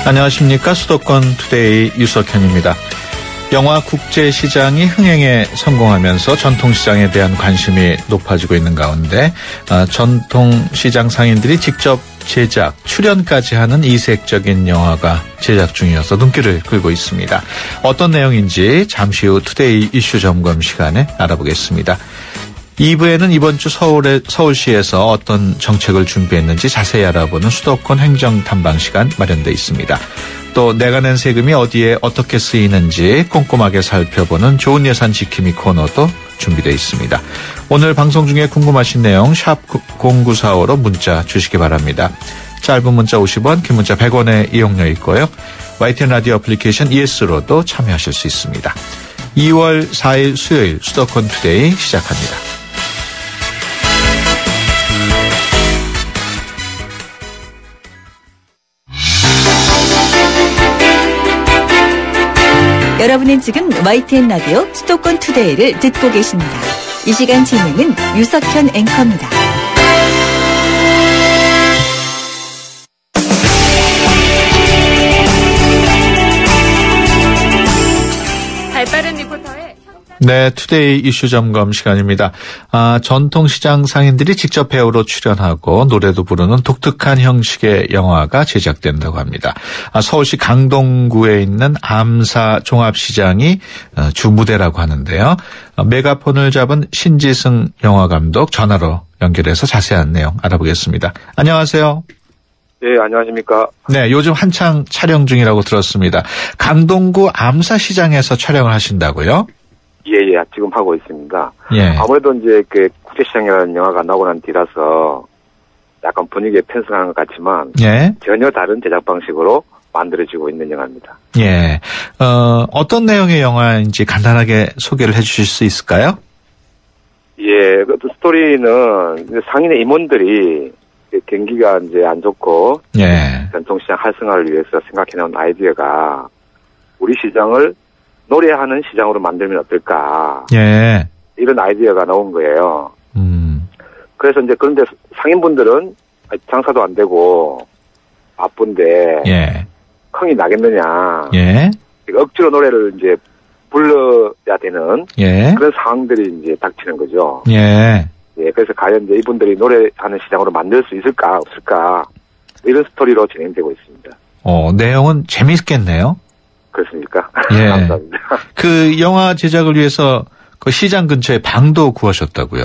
안녕하십니까. 수도권 투데이 유석현입니다. 영화 국제시장이 흥행에 성공하면서 전통시장에 대한 관심이 높아지고 있는 가운데 전통시장 상인들이 직접 제작, 출연까지 하는 이색적인 영화가 제작 중이어서 눈길을 끌고 있습니다. 어떤 내용인지 잠시 후 투데이 이슈 점검 시간에 알아보겠습니다. 2부에는 이번 주 서울시에서 어떤 정책을 준비했는지 자세히 알아보는 수도권 행정탐방 시간 마련되어 있습니다. 또 내가 낸 세금이 어디에 어떻게 쓰이는지 꼼꼼하게 살펴보는 좋은 예산 지킴이 코너도 준비되어 있습니다. 오늘 방송 중에 궁금하신 내용 샵 0945로 문자 주시기 바랍니다. 짧은 문자 50원, 긴 문자 100원의 이용료 있고요. YTN 라디오 애플리케이션 ES로도 참여하실 수 있습니다. 2월 4일 수요일 수도권 투데이 시작합니다. 여러분은 지금 YTN 라디오 수도권 투데이를 듣고 계십니다. 이 시간 진행은 유석현 앵커입니다. 발빠른 리포터의 네, 투데이 이슈 점검 시간입니다. 전통시장 상인들이 직접 배우로 출연하고 노래도 부르는 독특한 형식의 영화가 제작된다고 합니다. 서울시 강동구에 있는 암사 종합시장이 주 무대라고 하는데요. 메가폰을 잡은 신지승 영화감독 전화로 연결해서 자세한 내용 알아보겠습니다. 안녕하세요. 네, 안녕하십니까. 네, 요즘 한창 촬영 중이라고 들었습니다. 강동구 암사시장에서 촬영을 하신다고요? 예, 지금 하고 있습니다. 예. 아무래도 이제 그 국제시장이라는 영화가 나오고 난 뒤라서 약간 분위기에 편승하는 것 같지만 예. 전혀 다른 제작 방식으로 만들어지고 있는 영화입니다. 예. 어떤 내용의 영화인지 간단하게 소개를 해 주실 수 있을까요? 예, 그 스토리는 상인의 임원들이 경기가 이제 안 좋고 예. 전통시장 활성화를 위해서 생각해놓은 아이디어가 우리 시장을 노래하는 시장으로 만들면 어떨까. 예. 이런 아이디어가 나온 거예요. 그래서 이제 그런데 상인분들은 장사도 안 되고 바쁜데 예. 흥이 나겠느냐. 예. 억지로 노래를 이제 불러야 되는 예. 그런 상황들이 이제 닥치는 거죠. 예. 예, 그래서 과연 이제 이분들이 노래하는 시장으로 만들 수 있을까 없을까 이런 스토리로 진행되고 있습니다. 내용은 재미있겠네요. 그렇습니까? 예. 감사합니다. 그 영화 제작을 위해서 그 시장 근처에 방도 구하셨다고요?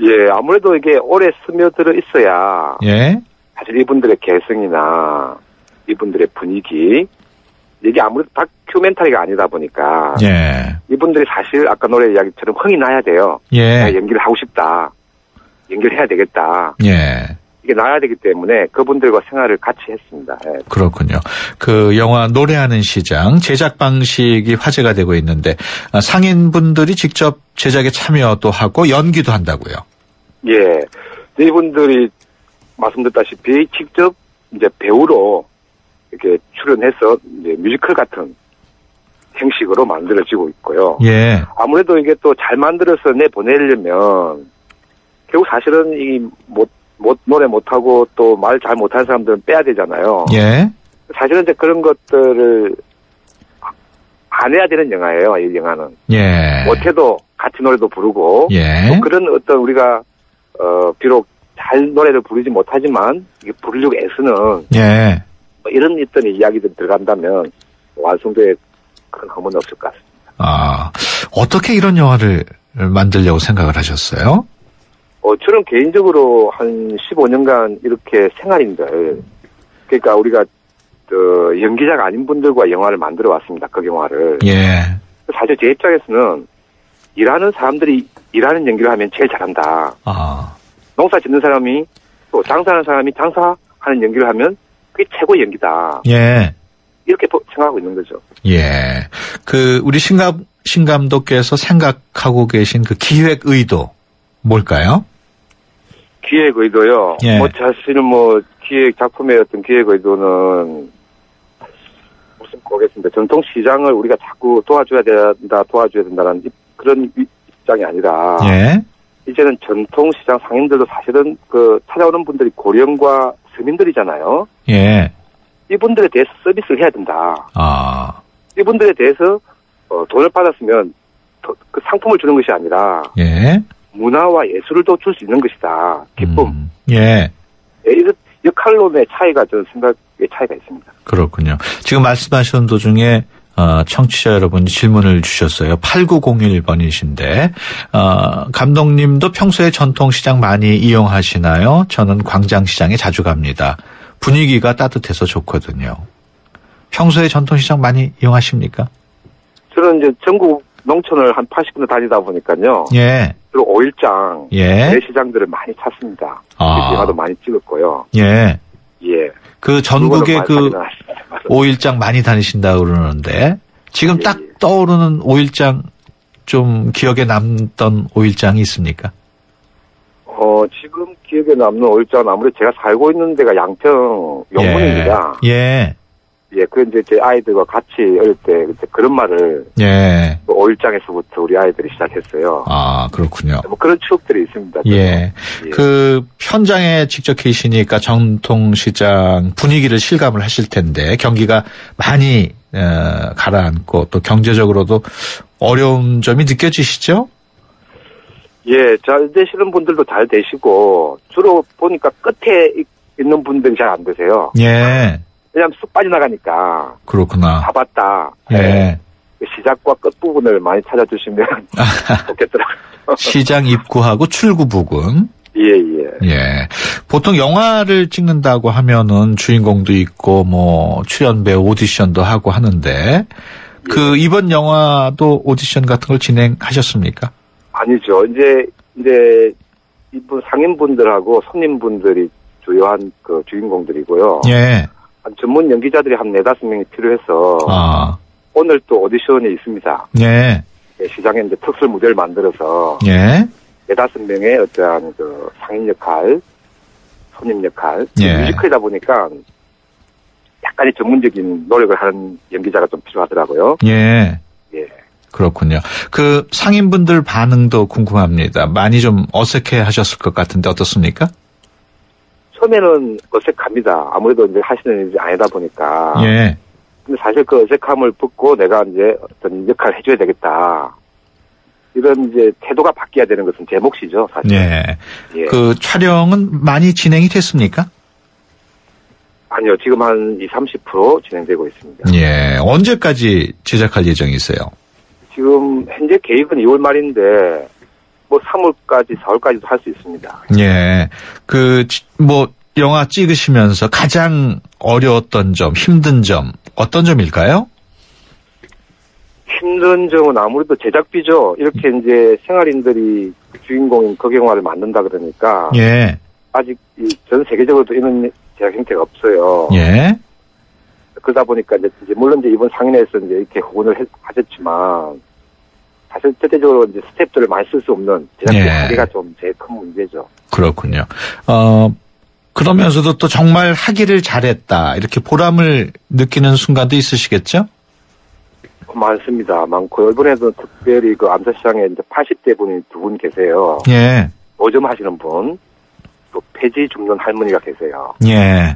예, 아무래도 이게 오래 스며들어 있어야 예. 사실 이분들의 개성이나 이분들의 분위기 이게 아무래도 다큐멘터리가 아니다 보니까 예. 이분들이 사실 아까 노래 이야기처럼 흥이 나야 돼요. 예. 연기를 하고 싶다. 연기를 해야 되겠다. 예. 이게 나야 되기 때문에 그분들과 생활을 같이 했습니다. 예. 그렇군요. 그 영화 노래하는 시장 제작 방식이 화제가 되고 있는데 상인분들이 직접 제작에 참여도 하고 연기도 한다고요. 예. 이분들이 말씀드렸다시피 직접 이제 배우로 이렇게 출연해서 이제 뮤지컬 같은 형식으로 만들어지고 있고요. 예. 아무래도 이게 또 잘 만들어서 내보내려면 결국 사실은 노래 못하고 또 말 잘 못하는 사람들은 빼야 되잖아요. 예. 사실은 이제 그런 것들을 안 해야 되는 영화예요, 이 영화는. 예. 못해도 같이 노래도 부르고. 예. 또 그런 어떤 우리가, 비록 잘 노래를 부르지 못하지만, 이게 부르려고 애쓰는. 예. 뭐 이런 어떤 이야기들 들어간다면, 완성도에 큰 허물은 없을 것 같습니다. 어떻게 이런 영화를 만들려고 생각을 하셨어요? 저는 개인적으로 한 15년간 이렇게 생활인들, 그러니까 우리가, 연기자가 아닌 분들과 영화를 만들어 왔습니다. 그 영화를. 예. 사실 제 입장에서는 일하는 사람들이 일하는 연기를 하면 제일 잘한다. 농사 짓는 사람이 또 장사하는 사람이 장사하는 연기를 하면 그게 최고의 연기다. 예. 이렇게 생각하고 있는 거죠. 예. 우리 신 감독께서 생각하고 계신 그 기획 의도, 뭘까요? 기획 의도요. 예. 사실은 기획 작품의 어떤 기획 의도는 무슨 모르겠습니다. 전통 시장을 우리가 자꾸 도와줘야 된다는 그런 입장이 아니라. 예. 이제는 전통 시장 상인들도 사실은 찾아오는 분들이 고령과 서민들이잖아요. 예. 이분들에 대해서 서비스를 해야 된다. 이분들에 대해서 돈을 받았으면 그 상품을 주는 것이 아니라 예. 문화와 예술을 또 줄 수 있는 것이다. 기쁨. 예. 이런 역할론의 차이가 저는 생각의 차이가 있습니다. 그렇군요. 지금 말씀하신 도중에 청취자 여러분이 질문을 주셨어요. 8901번이신데 감독님도 평소에 전통시장 많이 이용하시나요? 저는 광장시장에 자주 갑니다. 분위기가 따뜻해서 좋거든요. 평소에 전통시장 많이 이용하십니까? 저는 이제 전국 농촌을 한 80군데 다니다 보니까요. 예. 그리고 5일장 예. 내 시장들을 많이 찾습니다. 영화도 많이 찍었고요. 예. 예. 그 전국에 그 5일장 많이 다니신다고 그러는데 지금 딱 떠오르는 5일장 좀 기억에 남던 5일장이 있습니까? 지금 기억에 남는 5일장은 아무래도 제가 살고 있는 데가 양평 용문입니다. 예. 예, 그 이제 제 아이들과 같이 어릴 때 그런 말을 예. 5일장에서부터 우리 아이들이 시작했어요. 아, 그렇군요. 뭐 그런 추억들이 있습니다. 예. 예. 그 현장에 직접 계시니까 전통시장 분위기를 실감을 하실 텐데 경기가 많이 가라앉고 또 경제적으로도 어려운 점이 느껴지시죠? 예, 잘 되시는 분들도 잘 되시고 주로 보니까 끝에 있는 분들이 잘 안 되세요. 예. 왜냐하면 쑥 빠져나가니까. 그렇구나. 가봤다. 예. 시작과 끝부분을 많이 찾아주시면 좋겠더라고요. 시장 입구하고 출구 부근. 예. 예. 보통 영화를 찍는다고 하면은 주인공도 있고 뭐 출연 배우 오디션도 하고 하는데 그 이번 영화도 오디션 같은 걸 진행하셨습니까? 아니죠. 이제 이분 상인분들하고 손님분들이 주요한 그 주인공들이고요. 예. 전문 연기자들이 한 4-5명이 필요해서 오늘 또 오디션이 있습니다. 예. 시장에 이제 특수 무대를 만들어서 예. 4-5명의 어떠한 그 상인 역할, 손님 역할, 예. 뮤지컬이다 보니까 약간의 전문적인 노력을 하는 연기자가 좀 필요하더라고요. 예. 예. 그렇군요. 그 상인분들 반응도 궁금합니다. 많이 좀 어색해 하셨을 것 같은데 어떻습니까? 처음에는 어색합니다. 아무래도 이제 하시는 일이 아니다 보니까. 예. 근데 사실 그 어색함을 벗고 내가 이제 어떤 역할을 해줘야 되겠다. 이런 이제 태도가 바뀌어야 되는 것은 제 몫이죠, 사실. 예. 예. 그 촬영은 많이 진행이 됐습니까? 아니요, 지금 한 20-30% 진행되고 있습니다. 예. 언제까지 제작할 예정이세요? 지금 현재 계획은 2월 말인데 뭐 3월까지, 4월까지도 할 수 있습니다. 예. 뭐 영화 찍으시면서 가장 어려웠던 점, 힘든 점 어떤 점일까요? 힘든 점은 아무래도 제작비죠. 이렇게 이제 생활인들이 주인공인 그 영화를 만든다 그러니까. 예. 아직 전 세계적으로도 이런 제작 형태가 없어요. 예. 그러다 보니까 이제 물론 이제 이번 상인회에서 이제 이렇게 후원을 하셨지만 사실 절대적으로 이제 스태프들을 많이 쓸 수 없는 제작비 한계가 좀 제일 큰 문제죠. 그렇군요. 그러면서도 또 정말 하기를 잘했다 이렇게 보람을 느끼는 순간도 있으시겠죠? 많습니다. 많고 이번에도 특별히 그 암사시장에 이제 80대 분이 2분 계세요. 예. 노점 하시는 분, 또 폐지 줍는 할머니가 계세요. 예.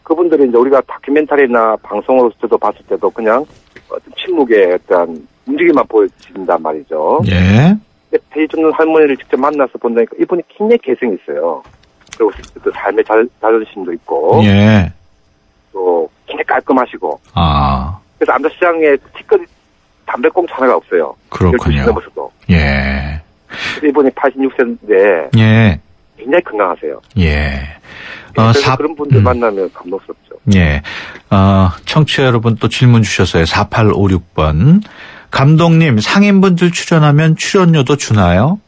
그분들이 이제 우리가 다큐멘터리나 방송으로서도 봤을 때도 그냥 어떤 침묵의 어떤 움직임만 보여진단 말이죠. 예. 근데 폐지 줍는 할머니를 직접 만나서 본다니까 이분이 굉장히 개성이 있어요. 그리고 또 삶의 자존심도 있고. 예. 또 굉장히 깔끔하시고. 아. 그래서 암사시장에 티끌 담배꽁초 하나가 없어요. 그렇군요. 12시 넘어서도. 예. 그래서 이분이 86세인데. 예. 굉장히 건강하세요. 예. 그래서 그런 분들 만나면 감동스럽죠. 예. 청취자 여러분 또 질문 주셨어요. 4856번. 감독님, 상인분들 출연하면 출연료도 주나요?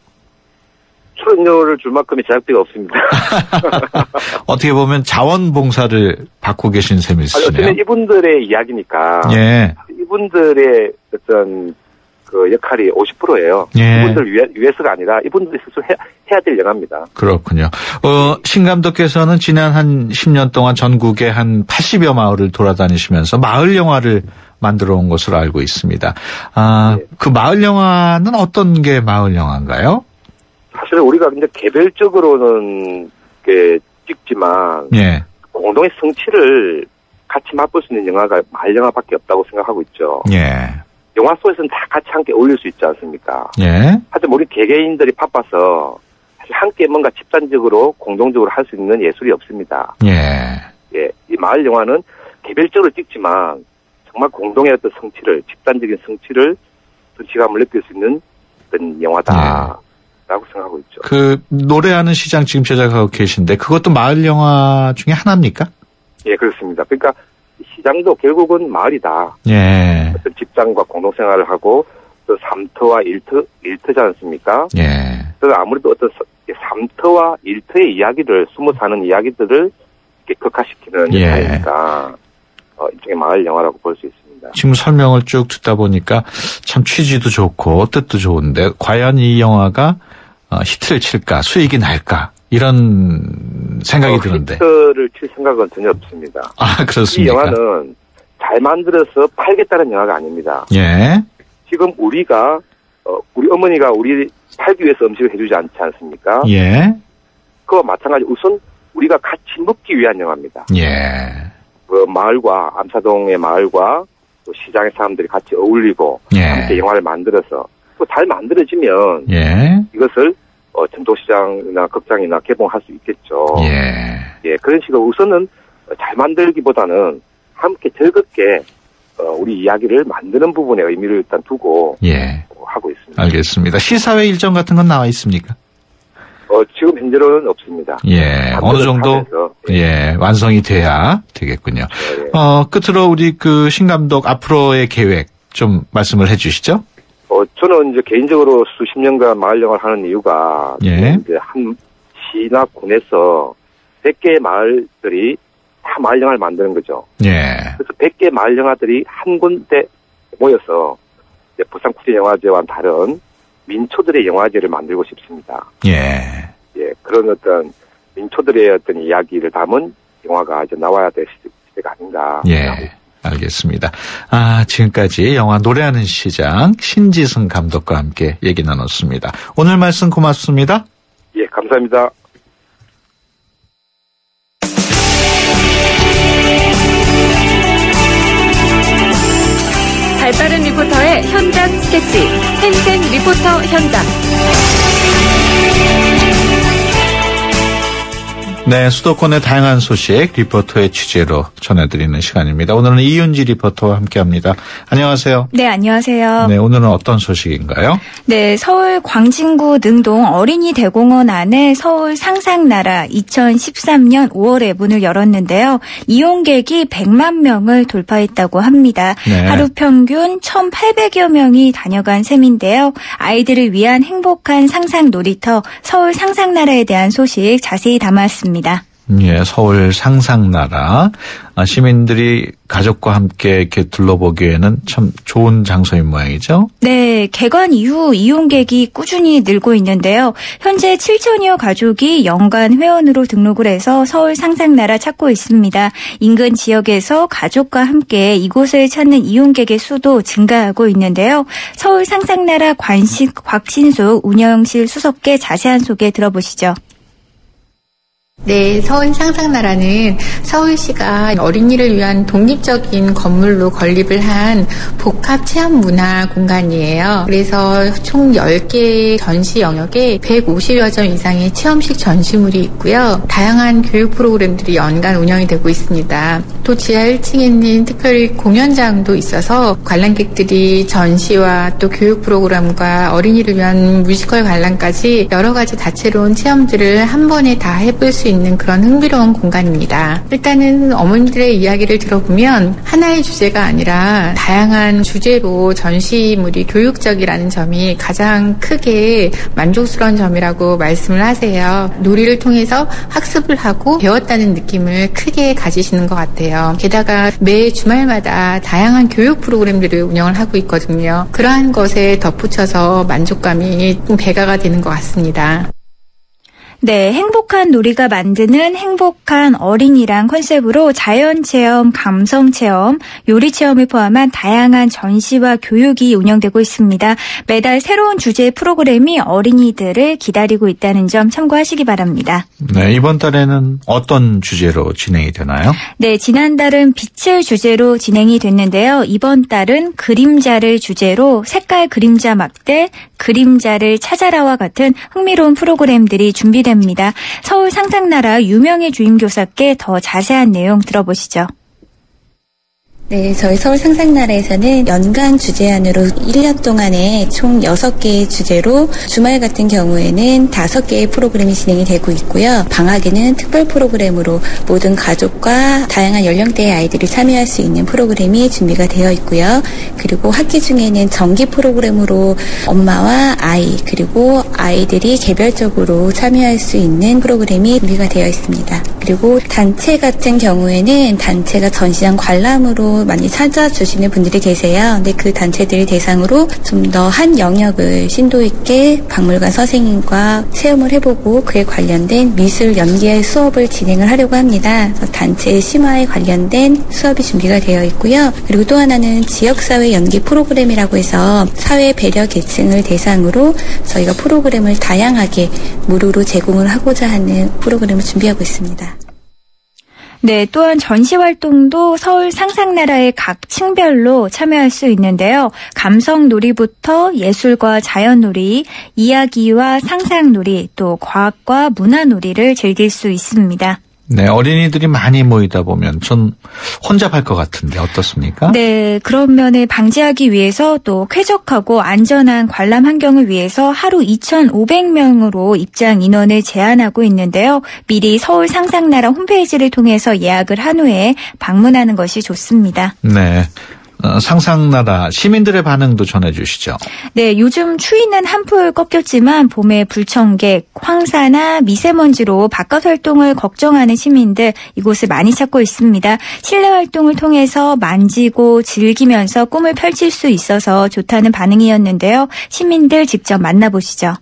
출연료를 줄 만큼의 제작비가 없습니다. 어떻게 보면 자원봉사를 받고 계신 셈이 있으시네요. 어쩌면 이분들의 이야기니까. 예. 이분들의 어떤 그 역할이 50%예요. 예. 이분들 위해서가 아니라 이분들이 스스로 해야 될 영화입니다. 그렇군요. 신 감독께서는 지난 한 10년 동안 전국에 한 80여 마을을 돌아다니시면서 마을 영화를 만들어 온 것으로 알고 있습니다. 네. 그 마을 영화는 어떤 게 마을 영화인가요? 사실 우리가 이제 개별적으로는 찍지만 예. 공동의 성취를 같이 맛볼 수 있는 영화가 마을 영화밖에 없다고 생각하고 있죠. 예. 영화 속에서는 다 같이 함께 어울릴 수 있지 않습니까? 예. 하지만 우리 개개인들이 바빠서 사실 함께 뭔가 집단적으로 공동적으로 할 수 있는 예술이 없습니다. 예. 예, 이 마을 영화는 개별적으로 찍지만 정말 공동의 어떤 성취를, 집단적인 성취를, 성취감을 느낄 수 있는 어떤 영화다라고 생각하고 있죠. 그 노래하는 시장 지금 제작하고 계신데 그것도 마을 영화 중에 하나입니까? 예, 그렇습니다. 그러니까 시장도 결국은 마을이다. 예. 어떤 집단과 공동생활을 하고 또 삼터와 일터지 않습니까? 예. 그래서 아무래도 어떤 삼터와 일터의 이야기를 숨어 사는 이야기들을 이렇게 극화시키는 영화니까 일종의 마을 영화라고 볼 수 있습니다. 지금 설명을 쭉 듣다 보니까 참 취지도 좋고 뜻도 좋은데 과연 이 영화가 히트를 칠까, 수익이 날까 이런 생각이 드는데. 히트를 칠 생각은 전혀 없습니다. 아, 그렇습니까? 이 영화는 잘 만들어서 팔겠다는 영화가 아닙니다. 예. 지금 우리가 우리 어머니가 우리 팔기 위해서 음식을 해주지 않지 않습니까? 예. 그와 마찬가지 우선 우리가 같이 먹기 위한 영화입니다. 예. 그 마을과 암사동의 마을과 또 시장의 사람들이 같이 어울리고 함께 영화를 만들어서 또 잘 만들어지면 이것을 전통시장이나 극장이나 개봉할 수 있겠죠. 예, 그런 식으로 우선은 잘 만들기보다는 함께 즐겁게 우리 이야기를 만드는 부분에 의미를 일단 두고 하고 있습니다. 알겠습니다. 시사회 일정 같은 건 나와 있습니까? 지금 현재로는 없습니다. 예, 어느 정도 완성이 돼야 되겠군요. 끝으로 우리 그 신 감독 앞으로의 계획 좀 말씀을 해주시죠. 저는 이제 개인적으로 수십 년간 마을 영화를 하는 이유가 이제 한 시나 군에서 100개의 마을들이 다 마을 영화를 만드는 거죠. 그래서 100개 마을 영화들이 한 군데 모여서 이제 부산국제영화제와는 다른 민초들의 영화제를 만들고 싶습니다. 그런 어떤 민초들의 어떤 이야기를 담은 영화가 이제 나와야 될 시대가 아닌가. 알겠습니다. 지금까지 영화 노래하는 시장 신지승 감독과 함께 얘기 나눴습니다. 오늘 말씀 고맙습니다. 예, 감사합니다. 발빠른 리포터의 현장 스케치, 생생 리포터 현장. 네, 수도권의 다양한 소식 리포터의 취재로 전해드리는 시간입니다. 오늘은 이윤지 리포터와 함께합니다. 안녕하세요. 네, 안녕하세요. 네, 오늘은 어떤 소식인가요? 네, 서울 광진구 능동 어린이 대공원 안에 서울 상상나라 2013년 5월에 문을 열었는데요. 이용객이 100만 명을 돌파했다고 합니다. 하루 평균 1,800여 명이 다녀간 셈인데요. 아이들을 위한 행복한 상상 놀이터 서울 상상나라에 대한 소식 자세히 담았습니다. 예, 서울 상상나라. 시민들이 가족과 함께 이렇게 둘러보기에는 참 좋은 장소인 모양이죠? 네, 개관 이후 이용객이 꾸준히 늘고 있는데요. 현재 7천여 가족이 연간 회원으로 등록을 해서 서울 상상나라 찾고 있습니다. 인근 지역에서 가족과 함께 이곳을 찾는 이용객의 수도 증가하고 있는데요. 서울 상상나라 곽신숙 운영실 수석께 자세한 소개 들어보시죠. 네, 서울 상상나라는 서울시가 어린이를 위한 독립적인 건물로 건립을 한 복합 체험 문화 공간이에요. 그래서 총 10개 전시 영역에 150여 점 이상의 체험식 전시물이 있고요. 다양한 교육 프로그램들이 연간 운영이 되고 있습니다. 또 지하 1층에는 특별히 공연장도 있어서 관람객들이 전시와 또 교육 프로그램과 어린이를 위한 뮤지컬 관람까지 여러 가지 다채로운 체험들을 한 번에 다 해볼 수 있는 그런 흥미로운 공간입니다. 일단은 어머니들의 이야기를 들어보면 하나의 주제가 아니라 다양한 주제로 전시물이 교육적이라는 점이 가장 크게 만족스러운 점이라고 말씀을 하세요. 놀이를 통해서 학습을 하고 배웠다는 느낌을 크게 가지시는 것 같아요. 게다가 매 주말마다 다양한 교육 프로그램들을 운영을 하고 있거든요. 그러한 것에 덧붙여서 만족감이 좀 배가가 되는 것 같습니다. 네, 행복한 놀이가 만드는 행복한 어린이란 컨셉으로 자연체험, 감성체험, 요리체험을 포함한 다양한 전시와 교육이 운영되고 있습니다. 매달 새로운 주제의 프로그램이 어린이들을 기다리고 있다는 점 참고하시기 바랍니다. 네, 이번 달에는 어떤 주제로 진행이 되나요? 네, 지난달은 빛을 주제로 진행이 됐는데요. 이번 달은 그림자를 주제로 색깔 그림자 막대, 그림자를 찾아라와 같은 흥미로운 프로그램들이 준비됩니다. 서울 상상나라 유명의 주임교사께 더 자세한 내용 들어보시죠. 네, 저희 서울 상상나라에서는 연간 주제안으로 1년 동안에 총 6개의 주제로 주말 같은 경우에는 5개의 프로그램이 진행이 되고 있고요. 방학에는 특별 프로그램으로 모든 가족과 다양한 연령대의 아이들이 참여할 수 있는 프로그램이 준비가 되어 있고요. 그리고 학기 중에는 정기 프로그램으로 엄마와 아이 그리고 아이들이 개별적으로 참여할 수 있는 프로그램이 준비가 되어 있습니다. 그리고 단체 같은 경우에는 단체가 전시장 관람으로 많이 찾아주시는 분들이 계세요. 근데 그 단체들 대상으로 좀 더 한 영역을 심도 있게 박물관 선생님과 체험을 해보고 그에 관련된 미술 연기의 수업을 진행을 하려고 합니다. 그래서 단체 심화에 관련된 수업이 준비가 되어 있고요. 그리고 또 하나는 지역사회 연기 프로그램이라고 해서 사회 배려 계층을 대상으로 저희가 프로그램을 다양하게 무료로 제공을 하고자 하는 프로그램을 준비하고 있습니다. 네, 또한 전시활동도 서울 상상나라의 각 층별로 참여할 수 있는데요. 감성놀이부터 예술과 자연놀이, 이야기와 상상놀이, 또 과학과 문화놀이를 즐길 수 있습니다. 네, 어린이들이 많이 모이다 보면 전 혼잡할 것 같은데 어떻습니까? 네, 그런 면을 방지하기 위해서 또 쾌적하고 안전한 관람 환경을 위해서 하루 2,500명으로 입장 인원을 제한하고 있는데요. 미리 서울 상상나라 홈페이지를 통해서 예약을 한 후에 방문하는 것이 좋습니다. 네. 상상나라 시민들의 반응도 전해주시죠. 네, 요즘 추위는 한풀 꺾였지만 봄에 불청객, 황사나 미세먼지로 바깥 활동을 걱정하는 시민들 이곳을 많이 찾고 있습니다. 실내 활동을 통해서 만지고 즐기면서 꿈을 펼칠 수 있어서 좋다는 반응이었는데요. 시민들 직접 만나보시죠.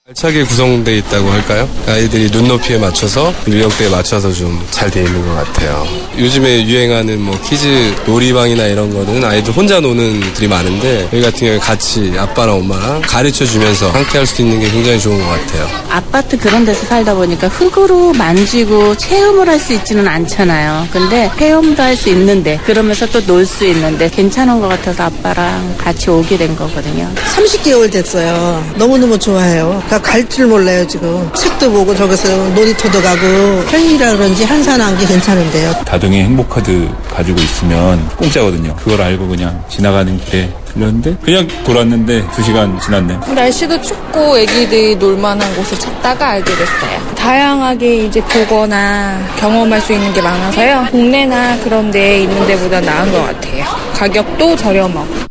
알차게 구성되어 있다고 할까요? 아이들이 눈높이에 맞춰서 연령대에 맞춰서 좀 잘 되어 있는 것 같아요. 요즘에 유행하는 키즈 놀이방이나 이런 거는 아이들 혼자 노는 들이 많은데 여기 같은 경우에 같이 아빠랑 엄마랑 가르쳐주면서 함께 할 수 있는 게 굉장히 좋은 것 같아요. 아파트 그런 데서 살다 보니까 흙으로 만지고 체험을 할 수 있지는 않잖아요. 근데 체험도 할 수 있는데 그러면서 또 놀 수 있는데 괜찮은 것 같아서 아빠랑 같이 오게 된 거거든요. 30개월 됐어요. 너무너무 좋아해요. 갈 줄 몰라요 지금. 책도 보고 저기서 놀이터도 가고 편의라 그런지 한산한 게 괜찮은데요. 다둥이 행복카드 가지고 있으면 공짜거든요. 그걸 알고 그냥 지나가는 길에 들렸는데 그냥 돌았는데 2시간 지났네. 날씨도 춥고 애기들이 놀만한 곳을 찾다가 알게 됐어요. 다양하게 이제 보거나 경험할 수 있는 게 많아서요. 동네나 그런 데에 있는 데보다 나은 것 같아요. 가격도 저렴하고.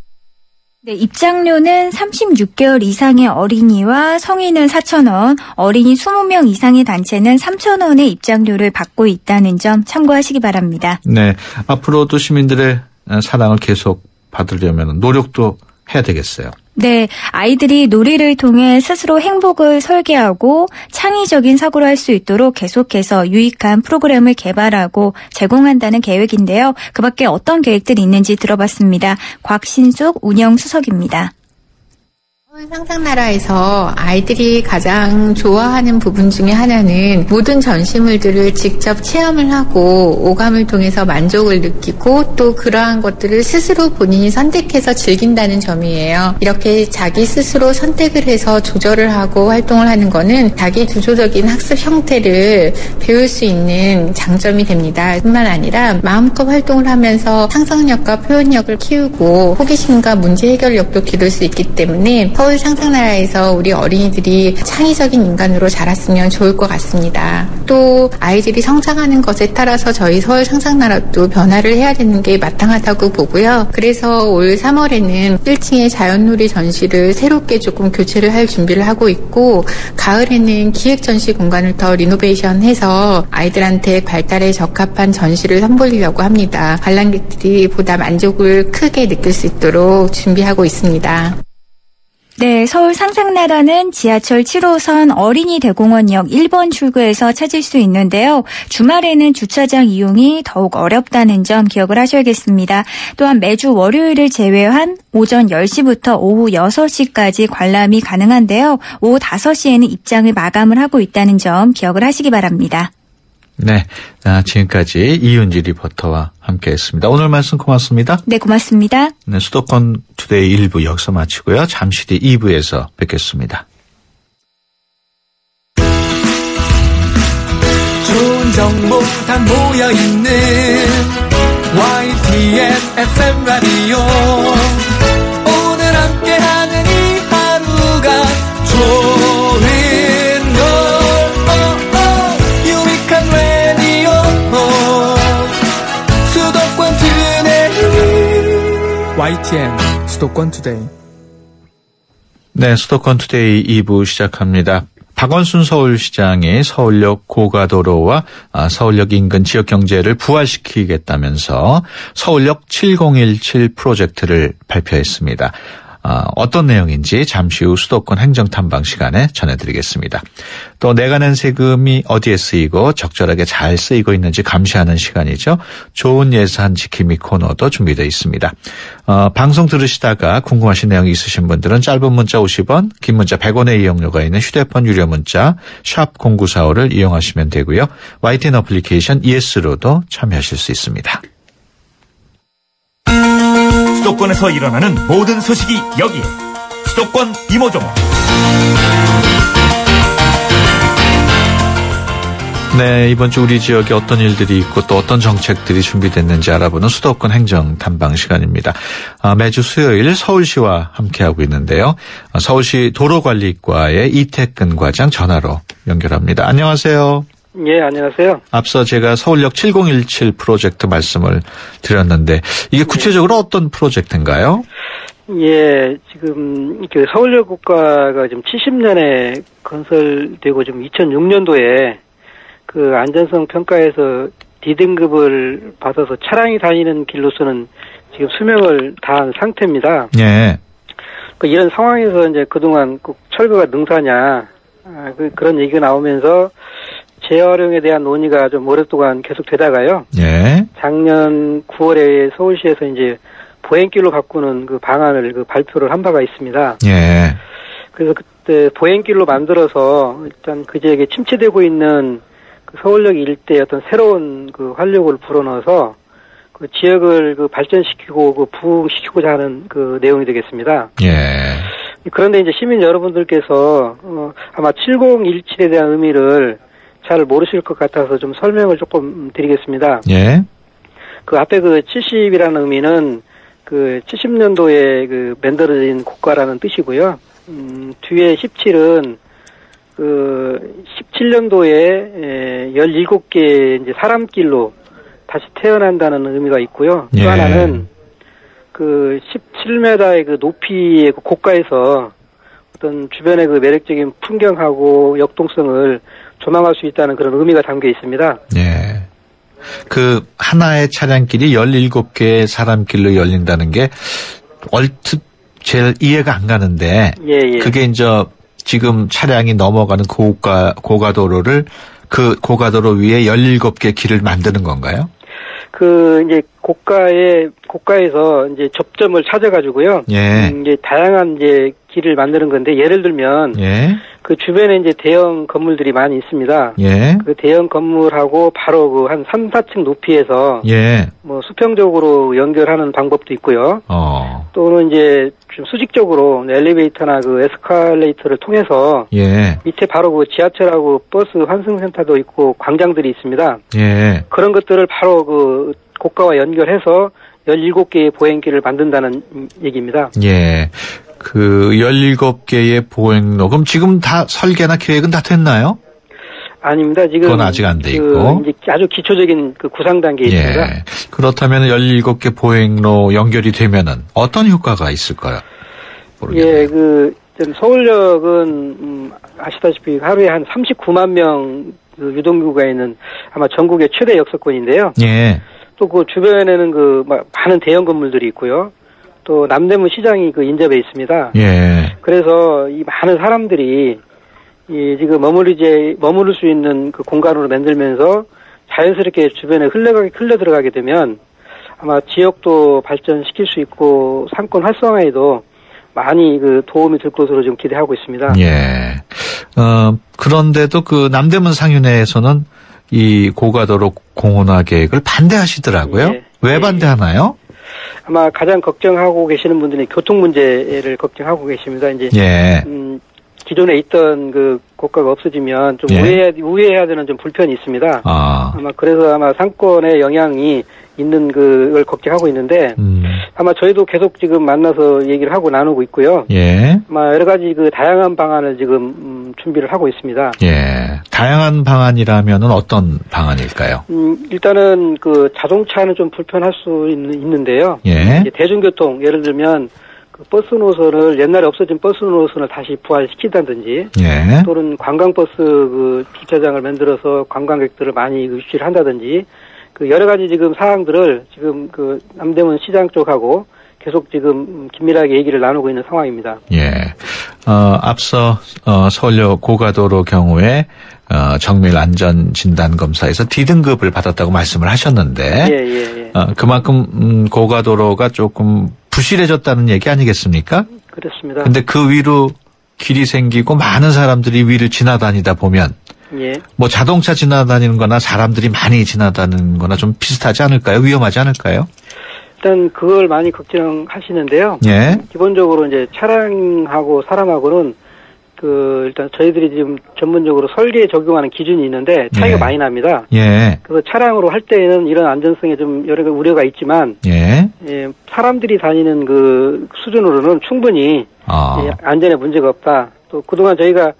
네, 입장료는 36개월 이상의 어린이와 성인은 4,000원, 어린이 20명 이상의 단체는 3,000원의 입장료를 받고 있다는 점 참고하시기 바랍니다. 네, 앞으로도 시민들의 사랑을 계속 받으려면 노력도 해야 되겠어요. 네, 아이들이 놀이를 통해 스스로 행복을 설계하고 창의적인 사고를 할 수 있도록 계속해서 유익한 프로그램을 개발하고 제공한다는 계획인데요. 그 밖에 어떤 계획들이 있는지 들어봤습니다. 곽신숙 운영수석입니다. 상상나라에서 아이들이 가장 좋아하는 부분 중에 하나는 모든 전시물들을 직접 체험을 하고 오감을 통해서 만족을 느끼고 또 그러한 것들을 스스로 본인이 선택해서 즐긴다는 점이에요. 이렇게 자기 스스로 선택을 해서 조절을 하고 활동을 하는 거는 자기 주도적인 학습 형태를 배울 수 있는 장점이 됩니다. 뿐만 아니라 마음껏 활동을 하면서 상상력과 표현력을 키우고 호기심과 문제 해결력도 기를 수 있기 때문에 서울 상상나라에서 우리 어린이들이 창의적인 인간으로 자랐으면 좋을 것 같습니다. 또 아이들이 성장하는 것에 따라서 저희 서울 상상나라도 변화를 해야 되는 게 마땅하다고 보고요. 그래서 올 3월에는 1층의 자연놀이 전시를 새롭게 조금 교체를 할 준비를 하고 있고 가을에는 기획전시 공간을 더 리노베이션해서 아이들한테 발달에 적합한 전시를 선보이려고 합니다. 관람객들이 보다 만족을 크게 느낄 수 있도록 준비하고 있습니다. 네, 서울 상상나라는 지하철 7호선 어린이대공원역 1번 출구에서 찾을 수 있는데요. 주말에는 주차장 이용이 더욱 어렵다는 점 기억을 하셔야겠습니다. 또한 매주 월요일을 제외한 오전 10시부터 오후 6시까지 관람이 가능한데요. 오후 5시에는 입장을 마감을 하고 있다는 점 기억을 하시기 바랍니다. 네, 지금까지 이윤지 리포터와 함께했습니다. 오늘 말씀 고맙습니다. 네, 고맙습니다. 네, 수도권 투데이 1부 여기서 마치고요. 잠시 뒤 2부에서 뵙겠습니다. 좋은 정보 다 모여있는 YTN FM 라디오 오늘 함께하는 이 하루가 좋은 유익한 라디오 수도권 투데이 YTN 수도권 투데이. 네, 수도권 투데이 2부 시작합니다. 박원순 서울시장이 서울역 고가도로와 서울역 인근 지역 경제를 부활시키겠다면서 서울역 7017 프로젝트를 발표했습니다. 어떤 내용인지 잠시 후 수도권 행정탐방 시간에 전해드리겠습니다. 또 내가 낸 세금이 어디에 쓰이고 적절하게 잘 쓰이고 있는지 감시하는 시간이죠. 좋은 예산 지킴이 코너도 준비되어 있습니다. 방송 들으시다가 궁금하신 내용이 있으신 분들은 짧은 문자 50원, 긴 문자 100원의 이용료가 있는 휴대폰 유료 문자 샵 0945를 이용하시면 되고요. YTN 어플리케이션 ES로도 참여하실 수 있습니다. 수도권에서 일어나는 모든 소식이 여기에 수도권 이모종. 네, 이번 주 우리 지역에 어떤 일들이 있고 또 어떤 정책들이 준비됐는지 알아보는 수도권 행정 탐방 시간입니다. 매주 수요일 서울시와 함께하고 있는데요. 서울시 도로관리과의 이태근 과장 전화로 연결합니다. 안녕하세요. 예, 안녕하세요. 앞서 제가 서울역 7017 프로젝트 말씀을 드렸는데 이게 구체적으로 어떤 프로젝트인가요? 예, 지금 그 서울역 국가가 지금 70년에 건설되고 지금 2006년도에 그 안전성 평가에서 D등급을 받아서 차량이 다니는 길로서는 지금 수명을 다한 상태입니다. 예. 이런 상황에서 이제 그동안 꼭 철거가 능사냐 그런 얘기가 나오면서 재활용에 대한 논의가 좀 오랫동안 계속되다가요. 예. 작년 9월에 서울시에서 이제 보행길로 바꾸는 그 방안을 그 발표를 한 바가 있습니다. 예. 그래서 그때 보행길로 만들어서 일단 그 지역에 침체되고 있는 그 서울역 일대 어떤 새로운 그 활력을 불어넣어서 그 지역을 그 발전시키고 그 부흥시키고자 하는 그 내용이 되겠습니다. 예. 그런데 이제 시민 여러분들께서 아마 7017에 대한 의미를 잘 모르실 것 같아서 좀 설명을 조금 드리겠습니다. 예. 그 앞에 그 70이라는 의미는 그 70년도에 그 만들어진 국가라는 뜻이고요. 뒤에 17은 그 17년도에 17개의 이제 사람길로 다시 태어난다는 의미가 있고요. 또 예. 하나는 그 17m의 그 높이의 그 고가에서 어떤 주변의 그 매력적인 풍경하고 역동성을 조망할 수 있다는 그런 의미가 담겨 있습니다. 예. 그 하나의 차량길이 17개의 사람길로 열린다는 게 얼핏 제일 이해가 안 가는데 예. 그게 이제 지금 차량이 넘어가는 고가도로를 그 고가도로 위에 17개 길을 만드는 건가요? 그 이제 고가에서 이제 접점을 찾아가지고요. 예. 이제 다양한 이제 길을 만드는 건데 예를 들면 예. 그 주변에 이제 대형 건물들이 많이 있습니다. 예. 그 대형 건물하고 바로 그 한 3, 4층 높이에서 예. 뭐 수평적으로 연결하는 방법도 있고요. 또는 이제 좀 수직적으로 엘리베이터나 그 에스컬레이터를 통해서 예. 밑에 바로 그 지하철하고 버스 환승센터도 있고 광장들이 있습니다. 예. 그런 것들을 바로 그 고가와 연결해서 17개의 보행길을 만든다는 얘기입니다. 예. 그 17개의 보행로. 그럼 지금 다 설계나 계획은 다 됐나요? 아닙니다. 지금 그건 아직 안 돼 있고. 이제 아주 기초적인 그 구상 단계에 있습니다. 예. 그렇다면 17개 보행로 연결이 되면은 어떤 효과가 있을까요? 모르겠네요. 예, 그 서울역은 아시다시피 하루에 한 39만 명 그 유동규가 있는 아마 전국의 최대 역세권인데요. 예. 또 그 주변에는 그 많은 대형 건물들이 있고요. 또 남대문 시장이 그 인접해 있습니다. 예. 그래서 이 많은 사람들이 이 지금 머무를 수 있는 그 공간으로 만들면서 자연스럽게 주변에 흘러 들어가게 되면 아마 지역도 발전시킬 수 있고 상권 활성화에도 많이 그 도움이 될 것으로 지금 기대하고 있습니다. 예. 그런데도 그 남대문 상윤회에서는 이 고가도로 공원화 계획을 반대하시더라고요. 예. 왜 반대하나요? 아마 가장 걱정하고 계시는 분들이 교통 문제를 걱정하고 계십니다. 이제 예. 기존에 있던 그 고가가 없어지면 좀 우회해야 되는 좀 불편이 있습니다. 아마 그래서 아마 상권에 영향이 있는 그걸 걱정하고 있는데 아마 저희도 계속 지금 만나서 얘기를 하고 나누고 있고요. 예. 아마 여러 가지 그 다양한 방안을 지금 준비를 하고 있습니다. 예. 다양한 방안이라면은 어떤 방안일까요? 일단은 그 자동차는 좀 불편할 수 있는데요. 예. 대중교통 예를 들면 그 버스 노선을 옛날에 없어진 버스 노선을 다시 부활시킨다든지 예. 또는 관광버스 그 주차장을 만들어서 관광객들을 많이 유치를 한다든지 그 여러 가지 지금 사항들을 지금 그 남대문 시장 쪽하고 계속 지금 긴밀하게 얘기를 나누고 있는 상황입니다. 예. 앞서 서울역 고가도로 경우에 정밀 안전 진단 검사에서 D등급을 받았다고 말씀을 하셨는데 예. 그만큼 고가도로가 조금 부실해졌다는 얘기 아니겠습니까? 그렇습니다. 근데 그 위로 길이 생기고 많은 사람들이 위를 지나다니다 보면 예. 뭐 자동차 지나다니는 거나 사람들이 많이 지나다니는 거나 좀 비슷하지 않을까요? 위험하지 않을까요? 일단 그걸 많이 걱정하시는데요. 예. 기본적으로 이제 차량하고 사람하고는 그 일단 저희들이 지금 전문적으로 설계에 적용하는 기준이 있는데 차이가 많이 납니다. 예. 그래서 차량으로 할 때에는 이런 안전성에 좀 여러 가지 우려가 있지만 사람들이 다니는 그 수준으로는 충분히 안전에 문제가 없다. 또 그동안 저희가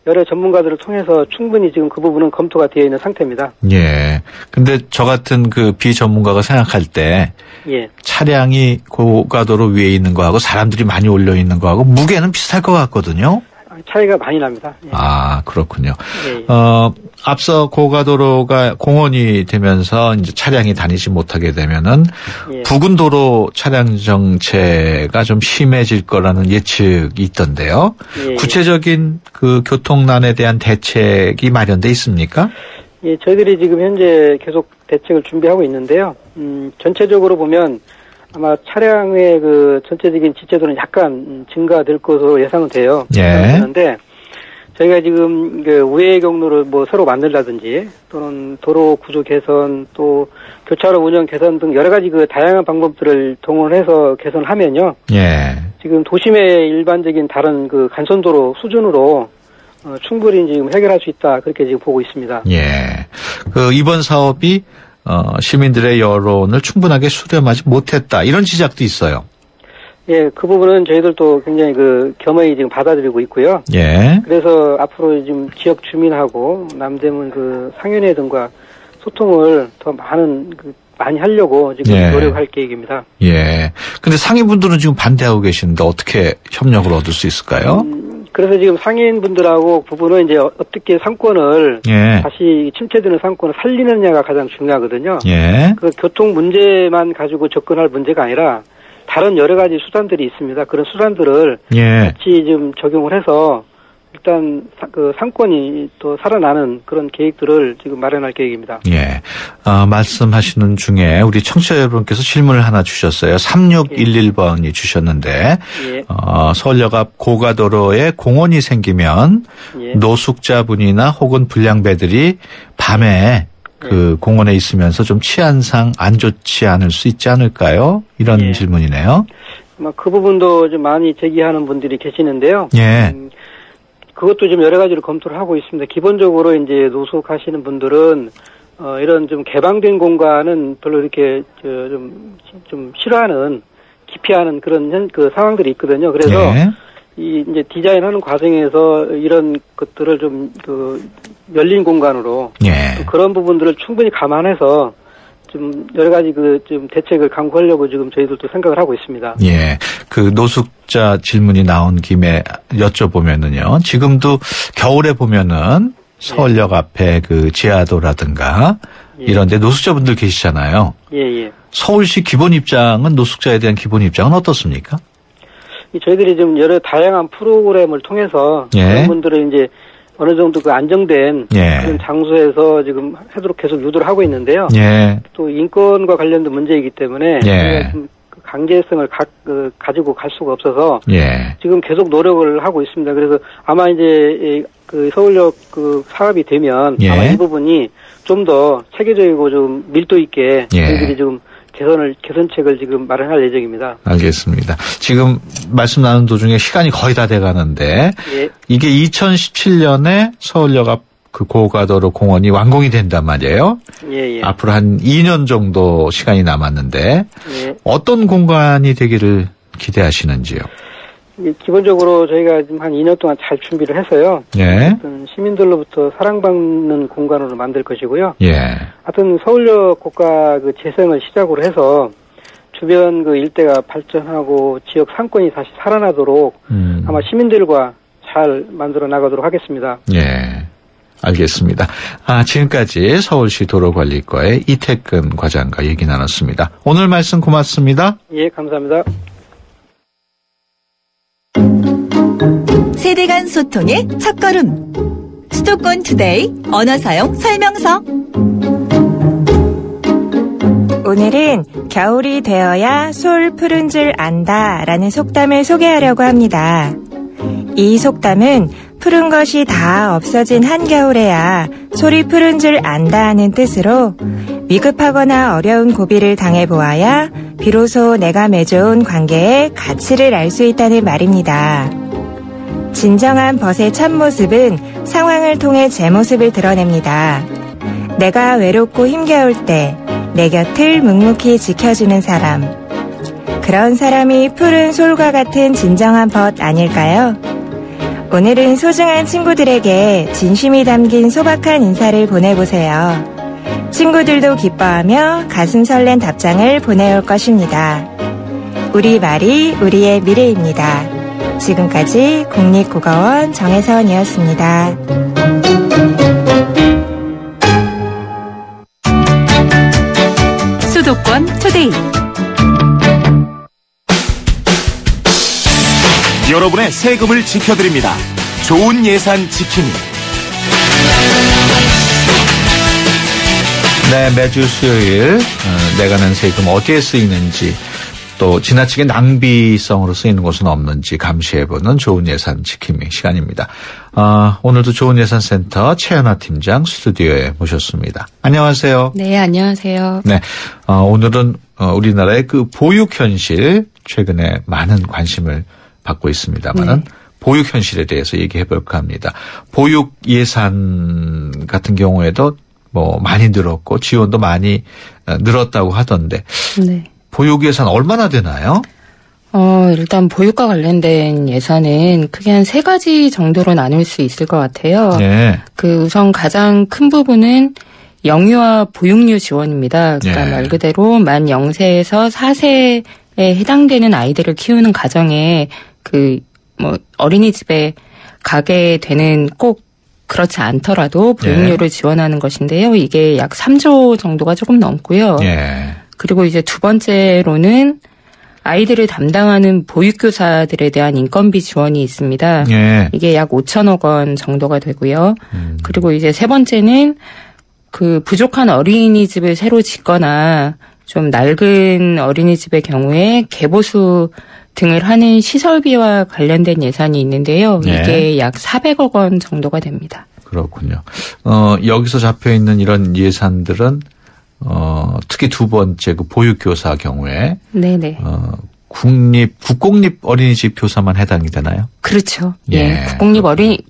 여러 전문가들을 통해서 충분히 지금 그 부분은 검토가 되어 있는 상태입니다. 예. 근데 저 같은 그 비전문가가 생각할 때 차량이 고가도로 위에 있는 거하고 사람들이 많이 올려 있는 거하고 무게는 비슷할 것 같거든요. 차이가 많이 납니다. 예. 아, 그렇군요. 앞서 고가도로가 공원이 되면서 이제 차량이 다니지 못하게 되면은 부근 도로 차량 정체가 좀 심해질 거라는 예측이 있던데요. 구체적인 그 교통난에 대한 대책이 마련돼 있습니까? 예, 저희들이 지금 현재 계속 대책을 준비하고 있는데요. 전체적으로 보면 아마 차량의 그 전체적인 지체도는 약간 증가될 것으로 예상은 돼요. 그런데 저희가 지금 그 우회 경로를 뭐 새로 만들다든지 또는 도로 구조 개선 또 교차로 운영 개선 등 여러 가지 그 다양한 방법들을 동원해서 개선하면요. 지금 도심의 일반적인 다른 그 간선도로 수준으로 충분히 지금 해결할 수 있다 그렇게 지금 보고 있습니다. 예. 그 이번 사업이 시민들의 여론을 충분하게 수렴하지 못했다 이런 지적도 있어요. 예, 그 부분은 저희들도 굉장히 그 겸허히 지금 받아들이고 있고요. 예. 그래서 앞으로 지금 지역 주민하고 남대문 그 상윤회 등과 소통을 더 많이 하려고 지금 노력할 계획입니다. 예. 근데 상인분들은 지금 반대하고 계시는데 어떻게 협력을 얻을 수 있을까요? 그래서 지금 상인분들하고 부부는 이제 어떻게 상권을 다시 침체되는 상권을 살리느냐가 가장 중요하거든요. 그 교통 문제만 가지고 접근할 문제가 아니라 다른 여러 가지 수단들이 있습니다. 그런 수단들을 같이 좀 적용을 해서 일단 그 상권이 또 살아나는 그런 계획들을 지금 마련할 계획입니다. 예. 말씀하시는 중에 우리 청취자 여러분께서 질문을 하나 주셨어요. 3611번이 주셨는데 서울역 앞 고가도로에 공원이 생기면 노숙자분이나 혹은 불량배들이 밤에 그 공원에 있으면서 좀 치안상 안 좋지 않을 수 있지 않을까요? 이런 질문이네요. 그 부분도 좀 많이 제기하는 분들이 계시는데요. 그것도 좀 여러 가지로 검토를 하고 있습니다. 기본적으로 이제 노숙하시는 분들은 이런 좀 개방된 공간은 별로 이렇게 좀 싫어하는, 기피하는 그런 그 상황들이 있거든요. 그래서 이 이제 디자인하는 과정에서 이런 것들을 좀 그 열린 공간으로 그런 부분들을 충분히 감안해서 좀 여러 가지 그 좀 대책을 강구하려고 지금 저희들도 생각을 하고 있습니다. 예. 그 노숙자 질문이 나온 김에 여쭤보면은요. 지금도 겨울에 보면은 서울역 앞에 그 지하도라든가 이런 데 노숙자분들 계시잖아요. 서울시 기본 입장은 노숙자에 대한 기본 입장은 어떻습니까? 저희들이 좀 여러 다양한 프로그램을 통해서 그런 분들을 이제 어느 정도 그 안정된 그런 장소에서 지금 하도록 계속 유도를 하고 있는데요. 또 인권과 관련된 문제이기 때문에 좀 강제성을 가지고 갈 수가 없어서 지금 계속 노력을 하고 있습니다. 그래서 아마 이제 그 서울역 그 사업이 되면 아마 이 부분이 좀 더 체계적이고 좀 밀도 있게 저희들이 좀 개선책을 지금 마련할 예정입니다. 알겠습니다. 지금 말씀 나눈 도중에 시간이 거의 다 돼가는데 이게 2017년에 서울역 앞 그 고가도로 공원이 완공이 된단 말이에요. 앞으로 한 2년 정도 시간이 남았는데 어떤 공간이 되기를 기대하시는지요? 기본적으로 저희가 지금 한 2년 동안 잘 준비를 해서요. 시민들로부터 사랑받는 공간으로 만들 것이고요. 하여튼 서울역 고가 그 재생을 시작으로 해서 주변 그 일대가 발전하고 지역 상권이 다시 살아나도록 아마 시민들과 잘 만들어 나가도록 하겠습니다. 알겠습니다. 지금까지 서울시 도로관리과의 이태근 과장과 얘기 나눴습니다. 오늘 말씀 고맙습니다. 예, 감사합니다. 세대 간 소통의 첫걸음. 수도권 투데이 언어 사용 설명서. 오늘은 겨울이 되어야 솔 푸른 줄 안다라는 속담을 소개하려고 합니다. 이 속담은 푸른 것이 다 없어진 한겨울에야 솔이 푸른 줄 안다 하는 뜻으로 위급하거나 어려운 고비를 당해보아야 비로소 내가 맺어온 관계의 가치를 알 수 있다는 말입니다. 진정한 벗의 참모습은 상황을 통해 제 모습을 드러냅니다. 내가 외롭고 힘겨울 때 내 곁을 묵묵히 지켜주는 사람. 그런 사람이 푸른 솔과 같은 진정한 벗 아닐까요? 오늘은 소중한 친구들에게 진심이 담긴 소박한 인사를 보내보세요. 친구들도 기뻐하며 가슴 설렌 답장을 보내올 것입니다. 우리 말이 우리의 미래입니다. 지금까지 국립국어원 정혜선이었습니다. 수도권 투데이. 여러분의 세금을 지켜드립니다. 좋은 예산 지킴이. 네, 매주 수요일 내가 낸 세금 어디에 쓰이는지 또 지나치게 낭비성으로 쓰이는 곳은 없는지 감시해보는 좋은 예산 지킴이 시간입니다. 오늘도 좋은 예산센터 최연아 팀장 스튜디오에 모셨습니다. 안녕하세요. 네, 안녕하세요. 네, 오늘은 우리나라의 그 보육 현실 최근에 많은 관심을 받고 있습니다만은 보육 현실에 대해서 얘기해 볼까 합니다. 보육 예산 같은 경우에도 뭐 많이 늘었고 지원도 많이 늘었다고 하던데 보육 예산 얼마나 되나요? 일단 보육과 관련된 예산은 크게 한 3가지 정도로 나눌 수 있을 것 같아요. 그 우선 가장 큰 부분은 영유아 보육료 지원입니다. 그러니까 말 그대로 만 0세에서 4세에 해당되는 아이들을 키우는 가정에 어린이집에 가게 되는 꼭 그렇지 않더라도 보육료를 지원하는 것인데요. 이게 약 3조 정도가 조금 넘고요. 그리고 이제 두 번째로는 아이들을 담당하는 보육교사들에 대한 인건비 지원이 있습니다. 이게 약 5천억 원 정도가 되고요. 그리고 이제 세 번째는 그 부족한 어린이집을 새로 짓거나 좀 낡은 어린이집의 경우에 개보수 등을 하는 시설비와 관련된 예산이 있는데요. 이게 약 400억 원 정도가 됩니다. 그렇군요. 여기서 잡혀 있는 이런 예산들은 특히 두 번째 그 보육교사 경우에 국공립 어린이집 교사만 해당이 되나요? 그렇죠. 국공립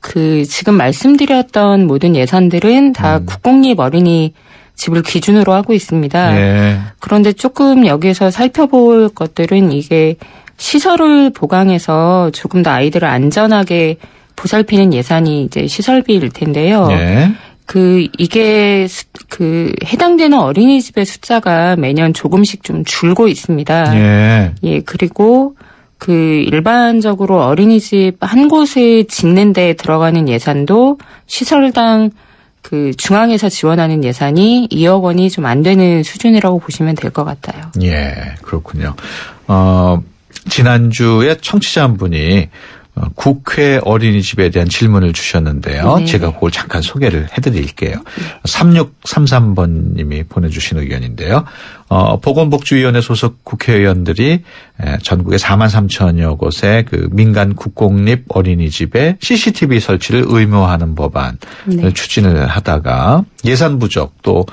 지금 말씀드렸던 모든 예산들은 다 국공립 어린이집을 기준으로 하고 있습니다. 그런데 조금 여기에서 살펴볼 것들은 이게 시설을 보강해서 조금 더 아이들을 안전하게 보살피는 예산이 이제 시설비일 텐데요. 이게 해당되는 어린이집의 숫자가 매년 조금씩 좀 줄고 있습니다. 그리고 일반적으로 어린이집 한 곳을 짓는 데 들어가는 예산도 시설당 중앙에서 지원하는 예산이 2억 원이 좀 안 되는 수준이라고 보시면 될 것 같아요. 그렇군요. 지난주에 청취자 한 분이 국회 어린이집에 대한 질문을 주셨는데요. 네. 제가 그걸 잠깐 소개를 해드릴게요. 3633번님이 보내주신 의견인데요. 보건복지위원회 소속 국회의원들이 전국에 4만 3천여 곳의 그 민간 국공립 어린이집에 CCTV 설치를 의무화하는 법안을 네. 추진을 하다가 예산 부족 또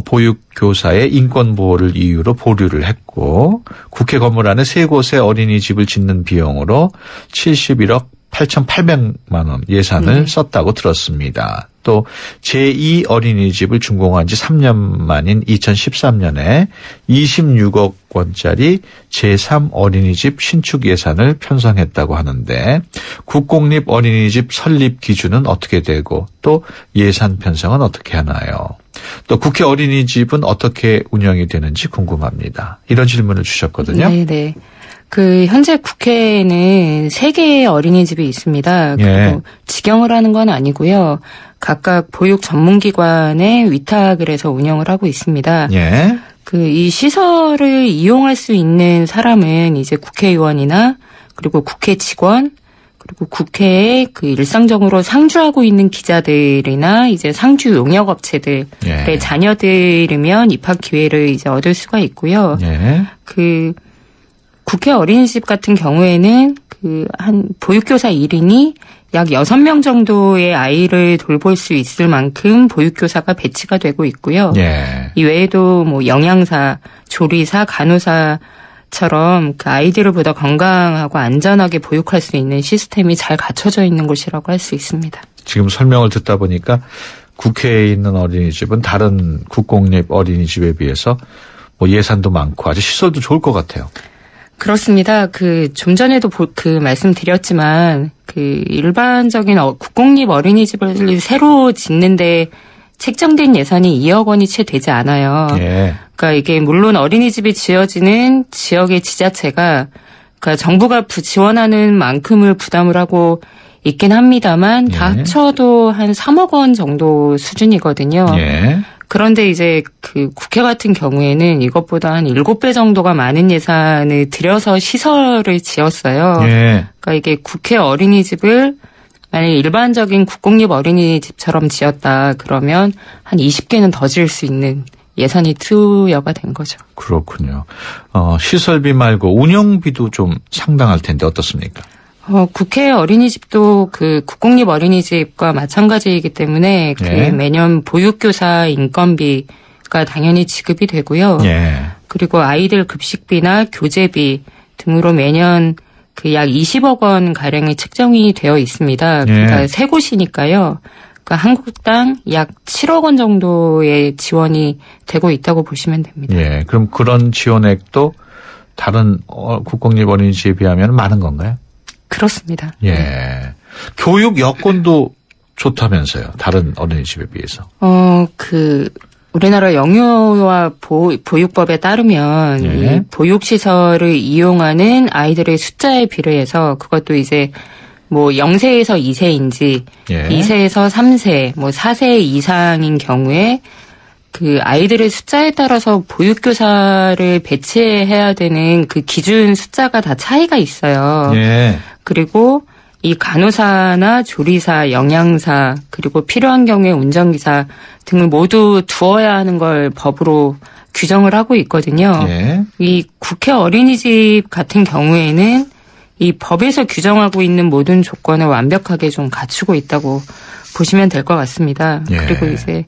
보육교사의 인권보호를 이유로 보류를 했고 국회 건물 안에 3곳의 어린이집을 짓는 비용으로 71억 8,800만 원 예산을 썼다고 들었습니다. 또 제2 어린이집을 준공한 지 3년 만인 2013년에 26억 원짜리 제3 어린이집 신축 예산을 편성했다고 하는데 국공립 어린이집 설립 기준은 어떻게 되고 또 예산 편성은 어떻게 하나요? 또 국회 어린이집은 어떻게 운영이 되는지 궁금합니다. 이런 질문을 주셨거든요. 네네. 현재 국회에는 3개의 어린이집이 있습니다. 예. 직영을 하는 건 아니고요. 각각 보육 전문기관에 위탁을 해서 운영을 하고 있습니다. 예. 이 시설을 이용할 수 있는 사람은 이제 국회의원이나 그리고 국회 직원 그리고 국회에 일상적으로 상주하고 있는 기자들이나 이제 상주 용역 업체들의 예. 자녀들이면 입학 기회를 이제 얻을 수가 있고요. 예. 국회 어린이집 같은 경우에는 한 보육교사 1인이 약 6명 정도의 아이를 돌볼 수 있을 만큼 보육교사가 배치가 되고 있고요. 예. 이 외에도 영양사, 조리사, 간호사처럼 아이들을 보다 건강하고 안전하게 보육할 수 있는 시스템이 잘 갖춰져 있는 곳이라고 할 수 있습니다. 지금 설명을 듣다 보니까 국회에 있는 어린이집은 다른 국공립 어린이집에 비해서 예산도 많고 아주 시설도 좋을 것 같아요. 그렇습니다. 좀 전에도 말씀드렸지만, 일반적인 국공립 어린이집을 새로 짓는데 책정된 예산이 2억 원이 채 되지 않아요. 예. 그러니까 이게 물론 어린이집이 지어지는 지역의 지자체가, 정부가 지원하는 만큼을 부담을 하고 있긴 합니다만, 다 합쳐도 한 3억 원 정도 수준이거든요. 예. 그런데 이제 국회 같은 경우에는 이것보다 한 7배 정도가 많은 예산을 들여서 시설을 지었어요. 예. 그러니까 이게 국회 어린이집을 만약에 일반적인 국공립 어린이집처럼 지었다 그러면 한 20개는 더 지을 수 있는 예산이 투여가 된 거죠. 그렇군요. 시설비 말고 운영비도 좀 상당할 텐데 어떻습니까? 국회 어린이집도 국공립 어린이집과 마찬가지이기 때문에 예. 매년 보육교사 인건비가 당연히 지급이 되고요. 예. 그리고 아이들 급식비나 교재비 등으로 매년 약 20억 원 가량이 책정이 되어 있습니다. 그러니까 3곳이니까요. 한 곳당 약 7억 원 정도의 지원이 되고 있다고 보시면 됩니다. 예. 그럼 그런 지원액도 다른 국공립 어린이집에 비하면 많은 건가요? 그렇습니다. 예. 네. 교육 여건도 좋다면서요. 다른 어린이집에 비해서. 우리나라 영유아 보육법에 따르면 이 보육시설을 이용하는 아이들의 숫자에 비례해서 그것도 이제 0세에서 2세인지 2세에서 3세, 4세 이상인 경우에 아이들의 숫자에 따라서 보육교사를 배치해야 되는 기준 숫자가 다 차이가 있어요. 예. 그리고 이 간호사나 조리사, 영양사, 그리고 필요한 경우에 운전기사 등을 모두 두어야 하는 걸 법으로 규정을 하고 있거든요. 예. 이 국회 어린이집 같은 경우에는 이 법에서 규정하고 있는 모든 조건을 완벽하게 좀 갖추고 있다고 보시면 될 것 같습니다. 예. 그리고 이제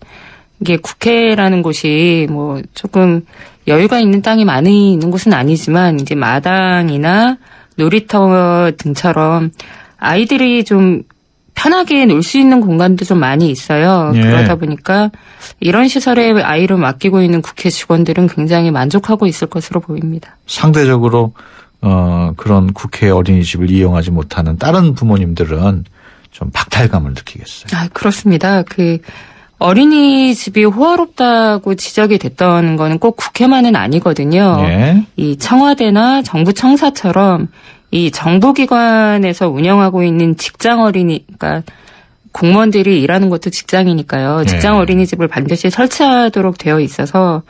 이게 국회라는 곳이 조금 여유가 있는 땅이 많이 있는 곳은 아니지만 이제 마당이나 놀이터 등처럼 아이들이 좀 편하게 놀 수 있는 공간도 좀 많이 있어요. 예. 그러다 보니까 이런 시설에 아이를 맡기고 있는 국회 직원들은 굉장히 만족하고 있을 것으로 보입니다. 상대적으로 그런 국회 어린이집을 이용하지 못하는 다른 부모님들은 좀 박탈감을 느끼겠어요. 그렇습니다. 어린이집이 호화롭다고 지적이 됐던 거는 꼭 국회만은 아니거든요. 예. 이 청와대나 정부 청사처럼 이 정부기관에서 운영하고 있는 직장 그러니까 공무원들이 일하는 것도 직장이니까요. 직장 어린이집을 반드시 설치하도록 되어 있어서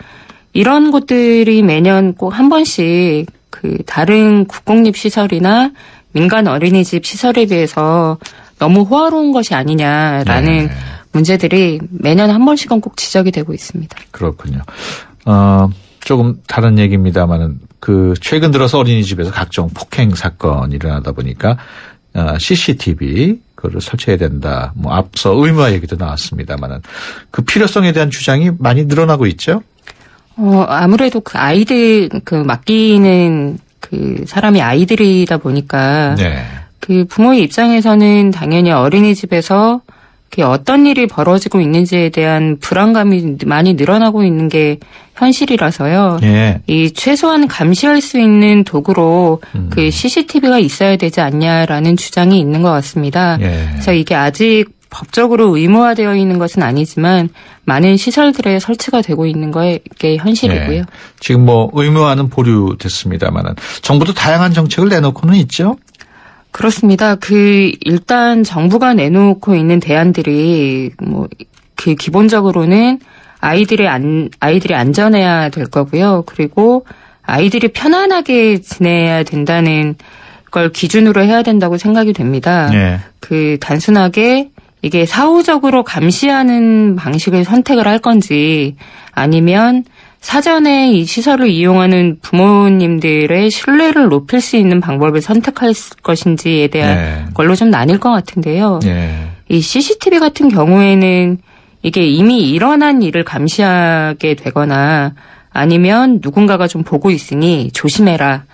이런 곳들이 매년 꼭 한 번씩 그 다른 국공립 시설이나 민간 어린이집 시설에 비해서 너무 호화로운 것이 아니냐라는 문제들이 매년 한 번씩은 꼭 지적이 되고 있습니다. 그렇군요. 조금 다른 얘기입니다만은 최근 들어서 어린이집에서 각종 폭행 사건이 일어나다 보니까 CCTV 그거를 설치해야 된다. 앞서 의무화 얘기도 나왔습니다만은 그 필요성에 대한 주장이 많이 늘어나고 있죠. 아무래도 그 아이들 맡기는 그 사람이 아이들이다 보니까 그 부모의 입장에서는 당연히 어린이집에서 어떤 일이 벌어지고 있는지에 대한 불안감이 많이 늘어나고 있는 게 현실이라서요. 이 최소한 감시할 수 있는 도구로 그 CCTV가 있어야 되지 않냐라는 주장이 있는 것 같습니다. 그래서 이게 아직 법적으로 의무화되어 있는 것은 아니지만 많은 시설들에 설치가 되고 있는 게 현실이고요. 지금 의무화는 보류됐습니다만은 정부도 다양한 정책을 내놓고는 있죠. 그렇습니다. 일단 정부가 내놓고 있는 대안들이 기본적으로는 아이들이 안전해야 될 거고요. 그리고 아이들이 편안하게 지내야 된다는 걸 기준으로 해야 된다고 생각이 됩니다. 단순하게 이게 사후적으로 감시하는 방식을 선택을 할 건지 아니면 사전에 이 시설을 이용하는 부모님들의 신뢰를 높일 수 있는 방법을 선택할 것인지에 대한 걸로 좀 나뉠 것 같은데요. 이 CCTV 같은 경우에는 이게 이미 일어난 일을 감시하게 되거나 아니면 누군가가 좀 보고 있으니 조심해라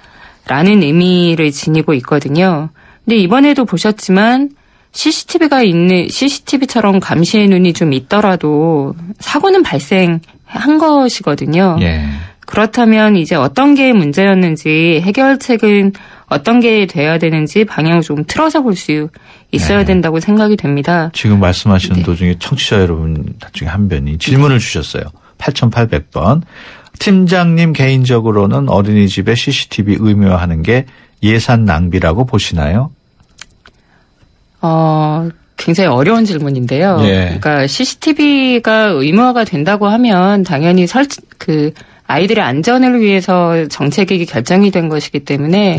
라는 의미를 지니고 있거든요. 근데 이번에도 보셨지만 CCTV처럼 감시의 눈이 좀 있더라도 사고는 발생한 것이거든요. 그렇다면 이제 어떤 게 문제였는지 해결책은 어떤 게 돼야 되는지 방향을 좀 틀어서 볼 수 있어야 된다고 생각이 됩니다. 지금 말씀하시는 도중에 청취자 여러분 중에 한 분이 질문을 주셨어요. 8800번. 팀장님 개인적으로는 어린이집에 CCTV 의무화하는 게 예산 낭비라고 보시나요? 굉장히 어려운 질문인데요. 그러니까 CCTV가 의무화가 된다고 하면 당연히 아이들의 안전을 위해서 정책이 결정이 된 것이기 때문에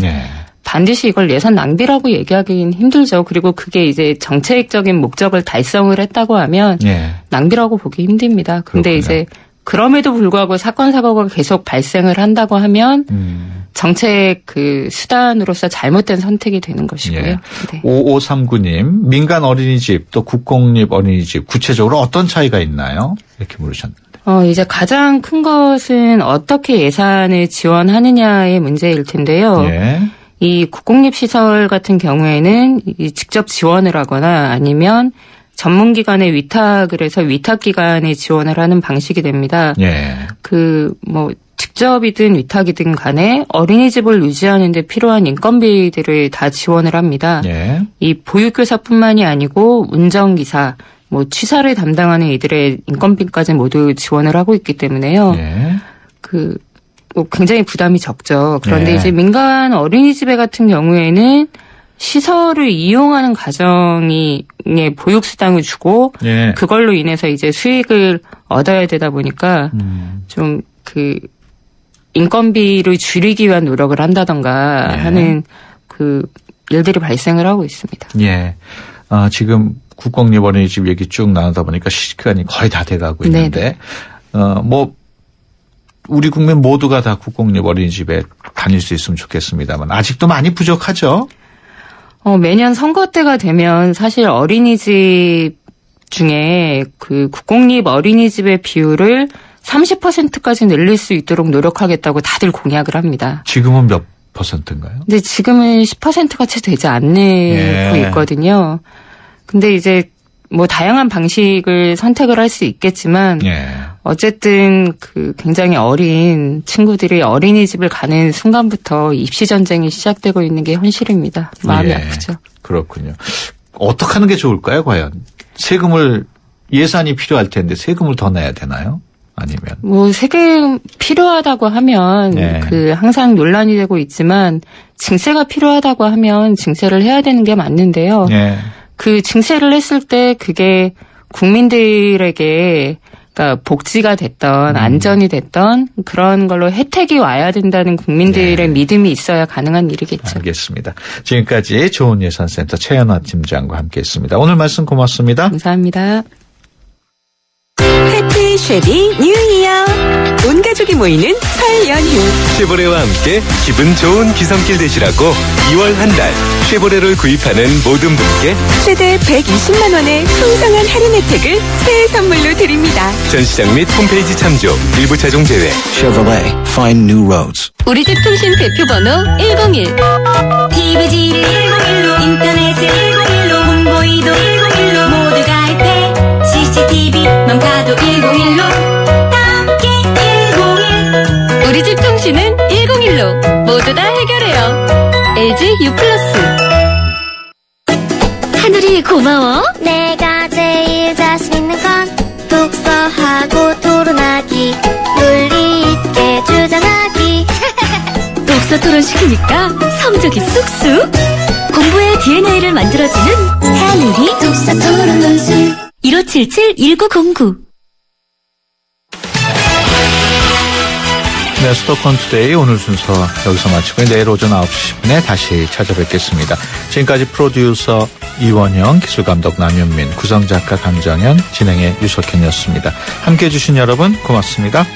반드시 이걸 예산 낭비라고 얘기하기는 힘들죠. 그리고 그게 이제 정책적인 목적을 달성을 했다고 하면 낭비라고 보기 힘듭니다. 그런데 이제 그럼에도 불구하고 사건 사고가 계속 발생을 한다고 하면 정책 수단으로서 잘못된 선택이 되는 것이고요. 5539님, 민간 어린이집 또 국공립 어린이집 구체적으로 어떤 차이가 있나요? 이렇게 물으셨는데. 이제 가장 큰 것은 어떻게 예산을 지원하느냐의 문제일 텐데요. 이 국공립 시설 같은 경우에는 직접 지원을 하거나 아니면 전문기관에 위탁을 해서 위탁기관에 지원을 하는 방식이 됩니다. 직접이든 위탁이든 간에 어린이집을 유지하는 데 필요한 인건비들을 다 지원을 합니다. 이 보육교사뿐만이 아니고 운전기사, 취사를 담당하는 이들의 인건비까지 모두 지원을 하고 있기 때문에요. 굉장히 부담이 적죠. 그런데 이제 민간 어린이집 같은 경우에는 시설을 이용하는 가정이 보육수당을 주고 그걸로 인해서 이제 수익을 얻어야 되다 보니까 좀 인건비를 줄이기 위한 노력을 한다던가 하는 일들이 발생을 하고 있습니다. 지금 국공립 어린이집 얘기 쭉 나누다 보니까 시간이 거의 다 돼가고 있는데 우리 국민 모두가 다 국공립 어린이집에 다닐 수 있으면 좋겠습니다만 아직도 많이 부족하죠? 매년 선거 때가 되면 사실 어린이집 중에 국공립 어린이집의 비율을 30%까지 늘릴 수 있도록 노력하겠다고 다들 공약을 합니다. 지금은 몇 %인가요? 근데 지금은 10%가 채 되지 않고 있거든요. 근데 이제 다양한 방식을 선택을 할 수 있겠지만 어쨌든 굉장히 어린 친구들이 어린이집을 가는 순간부터 입시 전쟁이 시작되고 있는 게 현실입니다. 마음이 아프죠. 그렇군요. 어떻게 하는 게 좋을까요, 과연? 예산이 필요할 텐데 세금을 더 내야 되나요? 아니면? 세금 필요하다고 하면 항상 논란이 되고 있지만 증세가 필요하다고 하면 증세를 해야 되는 게 맞는데요. 증세를 했을 때 그게 국민들에게 그러니까 복지가 됐던 안전이 됐던 그런 걸로 혜택이 와야 된다는 국민들의 믿음이 있어야 가능한 일이겠죠. 알겠습니다. 지금까지 좋은예산센터 최연화 팀장과 함께했습니다. 오늘 말씀 고맙습니다. 감사합니다. 해피 쉐리 뉴 이어. 온 가족이 모이는 설 연휴. 쉐보레와 함께 기분 좋은 기성길 되시라고 2월 한 달 쉐보레를 구입하는 모든 분께 최대 120만 원의 풍성한 할인 혜택을 새해 선물로 드립니다. 전시장 및 홈페이지 참조, 일부 차종 제외. Chevrolet, find new roads. 우리 집 통신 대표번호 101. TVG를 101로, 인터넷을 101로, 문보이도 101로, 모두 가입해. CCTV만 봐도 101로, 함께 101. 우리 집 통신은 101로 모두 다 해결해요. LG U+. 하늘이 고마워. 내가 제일 자신 있는 건 독서하고 토론하기, 논리 있게 주장하기. 독서 토론 시키니까 성적이 쑥쑥. 공부의 DNA를 만들어주는 하늘이 독서 토론 논술 1577-1909. 네, 수도권 투데이 오늘 순서 여기서 마치고 내일 오전 9시 10분에 다시 찾아뵙겠습니다. 지금까지 프로듀서 이원영, 기술감독 남현민, 구성작가 강정현, 진행의 유석현이었습니다. 함께해 주신 여러분 고맙습니다.